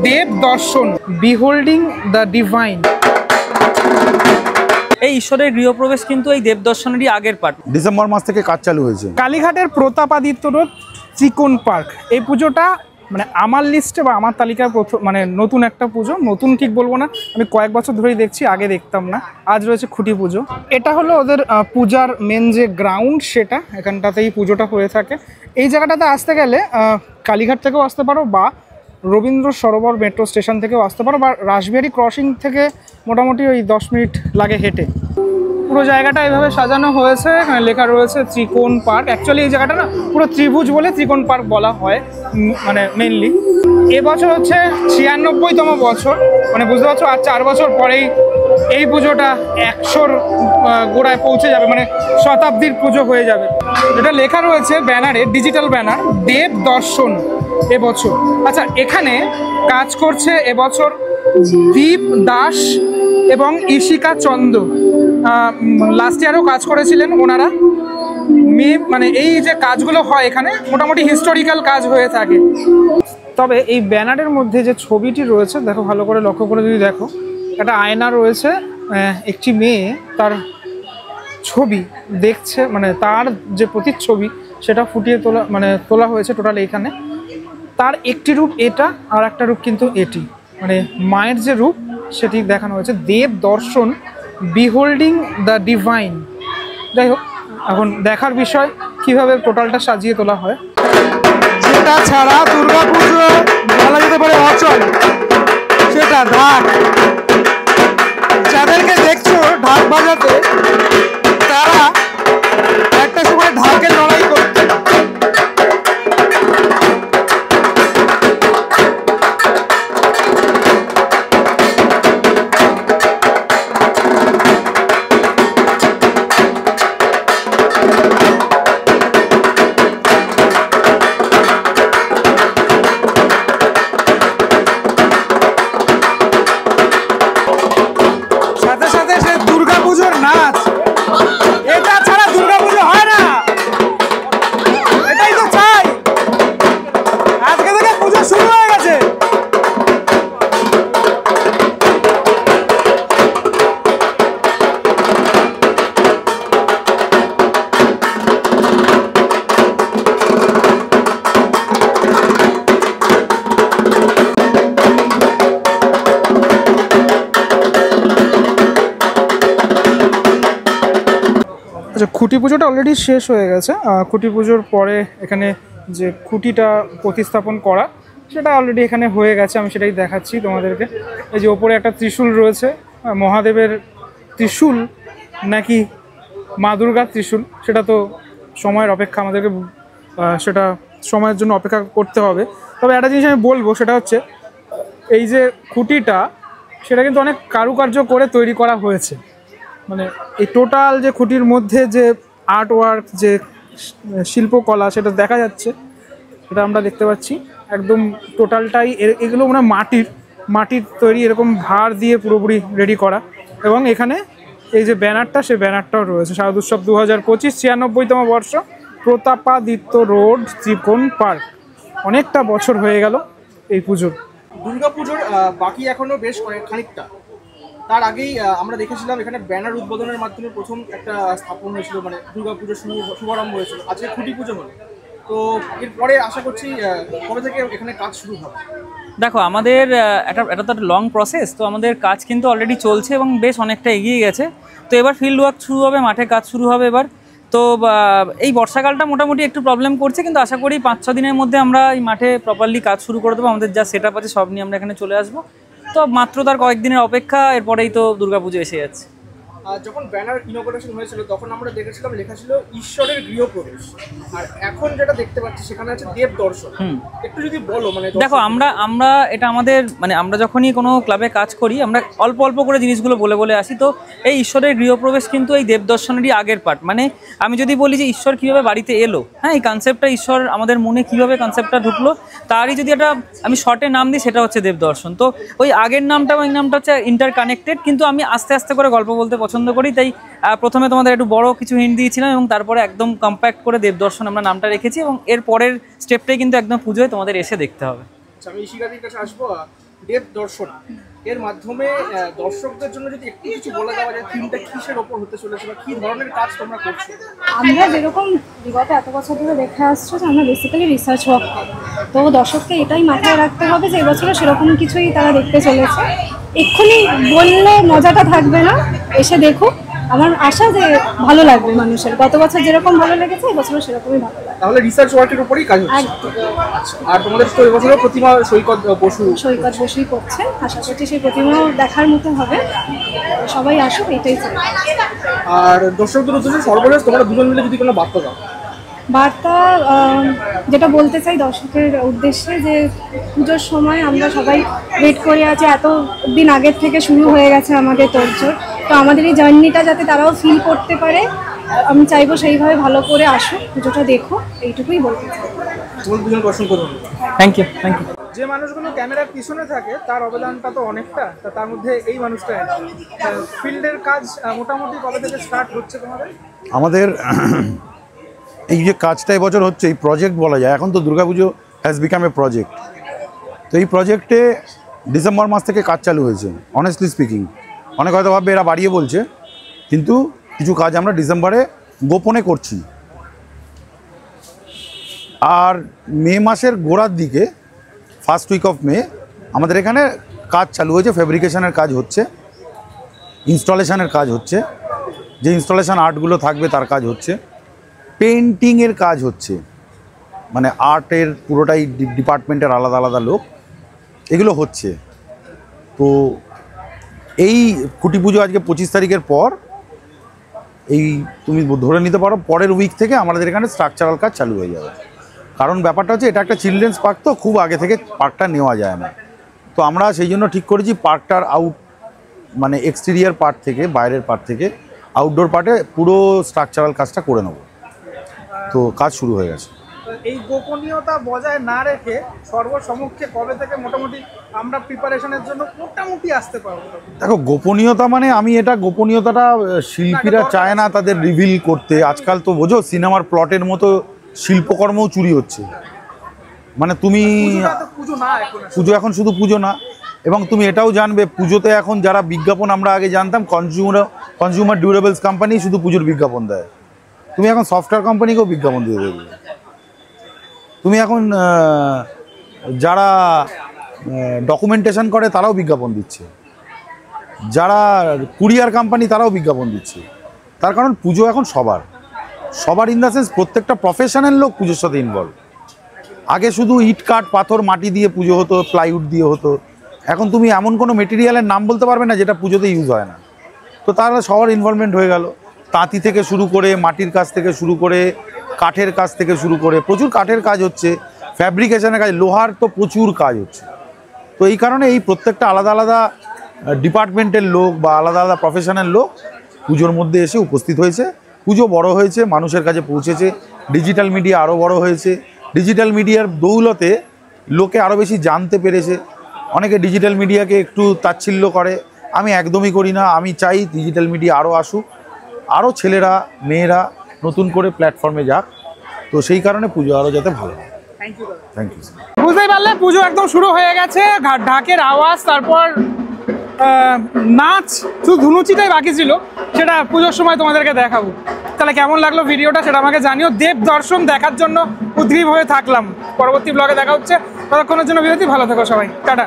দেব দর্শন, বিহোল্ডিং the divine. এই ঈশ্বরের গৃহপ্রবেশ কিন্তু এই দেবদর্শনেরই আগের পার্ট। ডিসেম্বর মাস থেকে কাজ চালু হয়েছে। কালীঘাটের প্রতাপাদিত্য রোড ত্রিকোণ পার্ক, এই পুজোটা মানে আমার লিস্টে বা আমার তালিকায় প্রথম, মানে নতুন একটা পুজো। নতুন ঠিক বলবো না, আমি কয়েক বছর ধরেই দেখছি, আগে দেখতাম না। আজ রয়েছে খুঁটি পুজো। এটা হলো ওদের পূজার মেন যে গ্রাউন্ড, সেটা এখানটাতেই পুজোটা হয়ে থাকে। এই জায়গাটাতে আসতে গেলে কালীঘাট থেকেও আসতে পারো, বা রবীন্দ্র সরোবর মেট্রো স্টেশন থেকেও আসতে পারো, বা রাসবিহারী ক্রসিং থেকে মোটামুটি ওই 10 মিনিট লাগে হেঁটে। পুরো জায়গাটা এইভাবে সাজানো হয়েছে, এখানে লেখা রয়েছে ত্রিকোণ পার্ক। অ্যাকচুয়ালি এই জায়গাটা না পুরো ত্রিভুজ বলে ত্রিকোণ পার্ক বলা হয়, মানে মেনলি। এবছর হচ্ছে 96তম বছর, মানে বুঝতে পারছো আর 4 বছর পরেই এই পুজোটা 100-র গোড়ায় পৌঁছে যাবে, মানে শতাব্দীর পুজো হয়ে যাবে। এটা লেখা রয়েছে ব্যানারে, ডিজিটাল ব্যানার, দেব দর্শন এবছর। আচ্ছা, এখানে কাজ করছে এবছর দীপ দাস এবং ইশিকা চন্দ। লাস্ট ইয়ারও কাজ করেছিলেন ওনারা। মানে এই যে কাজগুলো হয় এখানে মোটামুটি হিস্টোরিক্যাল কাজ হয়ে থাকে। তবে এই ব্যানারের মধ্যে যে ছবিটি রয়েছে, দেখো ভালো করে লক্ষ্য করে যদি দেখো, একটা আয়না রয়েছে, একটি মেয়ে তার ছবি দেখছে, মানে তার যে প্রতিচ্ছবি সেটা ফুটিয়ে তোলা হয়েছে টোটাল এইখানে। তার একটি রূপ এটা, আর একটা রূপ কিন্তু এটি, মানে মায়ের যে রূপ সেটি দেখানো হয়েছে। দেব দর্শন, বিহোল্ডিং দ্য ডিভাইন। যাই হোক, এখন দেখার বিষয় কিভাবে টোটালটা সাজিয়ে তোলা হয়। যেটা ছাড়া দুর্গাপুজো বলা যেতে পারে অচল, সেটা ঢাক। যাদেরকে দেখছো ঢাক বাজাতে, তারা একটা সময় ঢাকের লড়াই করতে। আচ্ছা, খুঁটি পুজোটা অলরেডি শেষ হয়ে গেছে। খুঁটি পুজোর পরে এখানে যে খুঁটিটা প্রতিস্থাপন করা, সেটা অলরেডি এখানে হয়ে গেছে। আমি সেটাই দেখাচ্ছি তোমাদেরকে। এই যে ওপরে একটা ত্রিশূল রয়েছে, মহাদেবের ত্রিশূল নাকি মা দুর্গার ত্রিশূল, সেটা তো সময়ের অপেক্ষা, আমাদেরকে সেটা সময়ের জন্য অপেক্ষা করতে হবে। তবে একটা জিনিস আমি বলবো, সেটা হচ্ছে এই যে খুঁটিটা, সেটা কিন্তু অনেক কারুকার্য করে তৈরি করা হয়েছে। মানে এই টোটাল যে খুঁটির মধ্যে যে আর্ট ওয়ার্ক, যে শিল্পকলা, সেটা দেখা যাচ্ছে, সেটা আমরা দেখতে পাচ্ছি। একদম টোটালটাই এগুলো মানে মাটির তৈরি, এরকম ভার দিয়ে পুরোপুরি রেডি করা। এবং এখানে এই যে ব্যানারটা, সেই ব্যানারটাও রয়েছে, শারদোৎসব 2025, 96তম বর্ষ, প্রতাপাদিত্য রোড, ত্রিকোণ পার্ক। অনেকটা বছর হয়ে গেল এই পুজোর। দুর্গাপুজোর বাকি এখনো বেশ খানিকটা। তার আগেই আমরা দেখেছিলাম এখানে ব্যানার উদ্বোধনের মাধ্যমে প্রথম একটা স্থাপন হয়েছিল, মানে দুর্গাপুজোর শুভারম্ভ হয়েছিল। আজকে খুঁটি পুজো হলো, তো এরপরে আশা করছি কবে থেকে এখানে কাজ শুরু হবে? দেখো, আমাদের এটা তো একটা লং প্রসেস, তো আমাদের কাজ কিন্তু অলরেডি চলছে এবং বেশ অনেকটা এগিয়ে গেছে। তো এবার ফিল্ড ওয়ার্ক শুরু হবে, মাঠে কাজ শুরু হবে এবার। তো এই বর্ষাকালটা মোটামুটি একটু প্রবলেম করছে, কিন্তু আশা করি 5-6 দিনের মধ্যে আমরা এই মাঠে প্রপারলি কাজ শুরু করে দেবো। আমাদের যা সেট আপ আছে সব নিয়ে আমরা এখানে চলে আসবো। তো মাত্র তার কয়েকদিনের অপেক্ষা, এরপরেই তো দুর্গাপুজো এসে যাচ্ছে। যখন ব্যানার ইনঅপারেশন হয়েছিল তখন আমরা দেখেছিলাম লেখা ছিল ঈশ্বরের গৃহপ্রবেশ, আর এখন যেটা দেখতে পাচ্ছি সেখানে আছে দেব দর্শন। একটু যদি বলো, মানে দেখো, আমরা এটা আমাদের, মানে আমরা যখনই কোনো ক্লাবে কাজ করি, আমরা অল্প অল্প করে জিনিসগুলো বলে আসি। তো এই ঈশ্বরের গৃহপ্রবেশ কিন্তু এই দেবদর্শনেরই আগের পার্ট। মানে আমি যদি বলি যে ঈশ্বর কীভাবে বাড়িতে এলো, হ্যাঁ, এই কনসেপ্টটা, ঈশ্বর আমাদের মনে কীভাবে কনসেপ্টটা ঢুকলো, তারই যদি একটা আমি শর্টে নাম দিই, সেটা হচ্ছে দেবদর্শন। তো ওই আগের নামটা, ওই নামটা হচ্ছে ইন্টার কানেক্টেড, কিন্তু আমি আস্তে আস্তে করে গল্প বলতে পছন্দ করি। তাই প্রথমে তোমাদের একটু বড় কিছু হিন্ট দিয়েছিলাম, এবং তারপরে একদম কম্প্যাক্ট করে দেবদর্শন আমরা নামটা রেখেছি। এবং এর পরের স্টেপটাই কিন্তু একদম পুজোয় তোমাদের এসে দেখতে হবে। আচ্ছা, আমি ইশিকাদির কাছে আসবো। দেব দর্শন এর মাধ্যমে দর্শকদের জন্য যদি একটু কিছু বলে দেওয়া যায়, থিমটা কিসের ওপর হতে চলেছে বা কি ধরনের কাজ তোমরা করছো? আমরা যেরকম বিগত এত বছর ধরে দেখে আসছো যে আমরা বেসিক্যালি রিসার্চ ওয়ার্ক করি, তো দর্শককে এটাই মাথায় রাখতে হবে যে এবছরও সেরকম কিছুই তারা দেখতে চলেছে। এক্ষুনি বললে মজাটা থাকবে না, এসে দেখুক। আমার আশা যে ভালো লাগবে মানুষের, গত বছর যেরকম ভালো লেগেছে এবছরও সেরকমই ভালো লাগবে। তাহলে রিসার্চ ওয়ার্কের উপরেই কাজ হচ্ছে। একদম। আচ্ছা, আর তোমাদের তো এবছরও প্রতিমা সৈকত বসু সৈকত বসেই করছে, আশা করছি সেই প্রতিমাও দেখার মতো হবে। সবাই আসুক, এটাই চাই। আর দর্শকদের উদ্দেশ্যে সর্বশেষ তোমরা দুজন মিলে যদি কোনো বার্তা দাও। বার্তা যেটা বলতে চাই দর্শকের উদ্দেশ্যে, যে পুজোর সময় আমরা সবাই ওয়েট করে আছি, এত দিন আগের থেকে শুরু হয়ে গেছে আমাদের তোড়জোড়। তো আমাদের এই জার্নিটা যাতে তারাও ফিল করতে পারে, আমি চাইবো সেইভাবে ভালো করে আসুক, পুজোটা দেখো, এইটুকুই বলতে চাই। তোমাদের দুজন অসংখ্য ধন্যবাদ। Thank you, thank you. যে মানুষগুলো ক্যামেরার পিছনে থাকে তার অবদানটা তো অনেকটা, তার মধ্যে এই মানুষটা ফিল্ডের কাজ মোটামুটি কবে থেকে স্টার্ট হচ্ছে তোমাদের? আমাদের এই যে কাজটা এবছর হচ্ছে, এই প্রজেক্ট বলা যায়, এখন তো Durga Puja has become a project. তো এই প্রজেক্টে ডিসেম্বর মাস থেকে কাজ চালু হয়েছে। অনেস্টলি স্পিকিং, অনেক হয়তো ভাববে এরা বাড়িয়ে বলছে, কিন্তু কিছু কাজ আমরা ডিসেম্বরে গোপনে করছি। আর মে মাসের গোড়ার দিকে, ফার্স্ট উইক অফ মে, আমাদের এখানে কাজ চালু হয়েছে। ফেব্রিকেশনের কাজ হচ্ছে, ইনস্টলেশনের কাজ হচ্ছে, যে ইনস্টলেশন আর্টগুলো থাকবে তার কাজ হচ্ছে, পেন্টিংয়ের কাজ হচ্ছে, মানে আর্টের পুরোটাই ডিপার্টমেন্টের আলাদা আলাদা লোক, এগুলো হচ্ছে। তো এই খুঁটি পুজো আজকে 25 তারিখের পর, এই তুমি ধরে নিতে পারো পরের উইক থেকে আমাদের এখানে স্ট্রাকচারাল কাজ চালু হয়ে যাবে। কারণ ব্যাপারটা হচ্ছে এটা একটা চিলড্রেন্স পার্ক, তো খুব আগে থেকে পার্কটা নেওয়া যায় না। তো আমরা সেই জন্য ঠিক করেছি পার্কটার মানে এক্সটেরিয়ার পার্ট থেকে, বাইরের পার্ট থেকে আউটডোর পার্টে পুরো স্ট্রাকচারাল কাজটা করে নেব। তো কাজ শুরু হয়ে গেছে। এই গোপনীয়তা বজায় না রেখে সর্বসমক্ষে কবে থেকে মোটামুটি আমরা প্রিপারেশনের জন্য মোটামুটি আসতে পারবো? দেখো, গোপনীয়তা মানে আমি এটা গোপনীয়তাটা শিল্পীরা চায় না তাদের রিভিল করতে। আজকাল তো বোঝো সিনেমার প্লটের মতো শিল্পকর্মও চুরি হচ্ছে। মানে তুমি পুজো এখন শুধু পুজো না, এবং তুমি এটাও জানবে পুজোতে এখন যারা বিজ্ঞাপন, আমরা আগে জানতাম কনজিউমার ডিউরেবলস কোম্পানি শুধু পুজোর বিজ্ঞাপন দেয়, তুমি এখন সফটওয়্যার কোম্পানিকেও বিজ্ঞাপন দিয়ে দেবে। তুমি এখন যারা ডকুমেন্টেশন করে তারাও বিজ্ঞাপন দিচ্ছে, যারা কুরিয়ার কোম্পানি তারাও বিজ্ঞাপন দিচ্ছে। তার কারণ পুজো এখন সবার ইন দ্য সেন্স প্রত্যেকটা প্রফেশনাল লোক পুজোর সাথে ইনভলভ। আগে শুধু ইট কাঠ পাথর মাটি দিয়ে পুজো হতো, প্লাইউড দিয়ে হতো। এখন তুমি এমন কোনো মেটেরিয়ালের নাম বলতে পারবে না যেটা পুজোতে ইউজ হয় না। তো তারা সবার ইনভলভমেন্ট হয়ে গেল। তাঁতি থেকে শুরু করে, মাটির কাজ থেকে শুরু করে, কাঠের কাজ থেকে শুরু করে, প্রচুর কাঠের কাজ হচ্ছে, ফ্যাব্রিকেশনের কাজ, লোহার তো প্রচুর কাজ হচ্ছে। তো এই কারণে এই প্রত্যেকটা আলাদা আলাদা ডিপার্টমেন্টের লোক বা আলাদা আলাদা প্রফেশনের লোক পুজোর মধ্যে এসে উপস্থিত হয়েছে। পুজো বড় হয়েছে, মানুষের কাছে পৌঁছেছে, ডিজিটাল মিডিয়া আরও বড় হয়েছে। ডিজিটাল মিডিয়ার দৌলতে লোকে আরও বেশি জানতে পেরেছে। অনেকে ডিজিটাল মিডিয়াকে একটু তাচ্ছিল্য করে, আমি একদমই করি না। আমি চাই ডিজিটাল মিডিয়া আরও আসুক, আরও ছেলেরা মেয়েরা নতুন করে প্ল্যাটফর্মে যাক। তো সেই কারণে পুজো আরও যাতে ভালো হয়। Thank you. বুঝতেই পারলে পুজো একদম শুরু হয়ে গেছে, ঢাকের আওয়াজ, তারপর নাচ, শুধু ধুনুচিটাই বাকি ছিল, সেটা পুজোর সময় তোমাদেরকে দেখাবো। তাহলে কেমন লাগলো ভিডিওটা সেটা আমাকে জানিও। দেব দর্শন দেখার জন্য উদ্গ্রীব হয়ে থাকলাম। পরবর্তী ব্লগে দেখা হচ্ছে, ততক্ষণের জন্য বিরতি। ভালো থেকো সবাই, টাটা।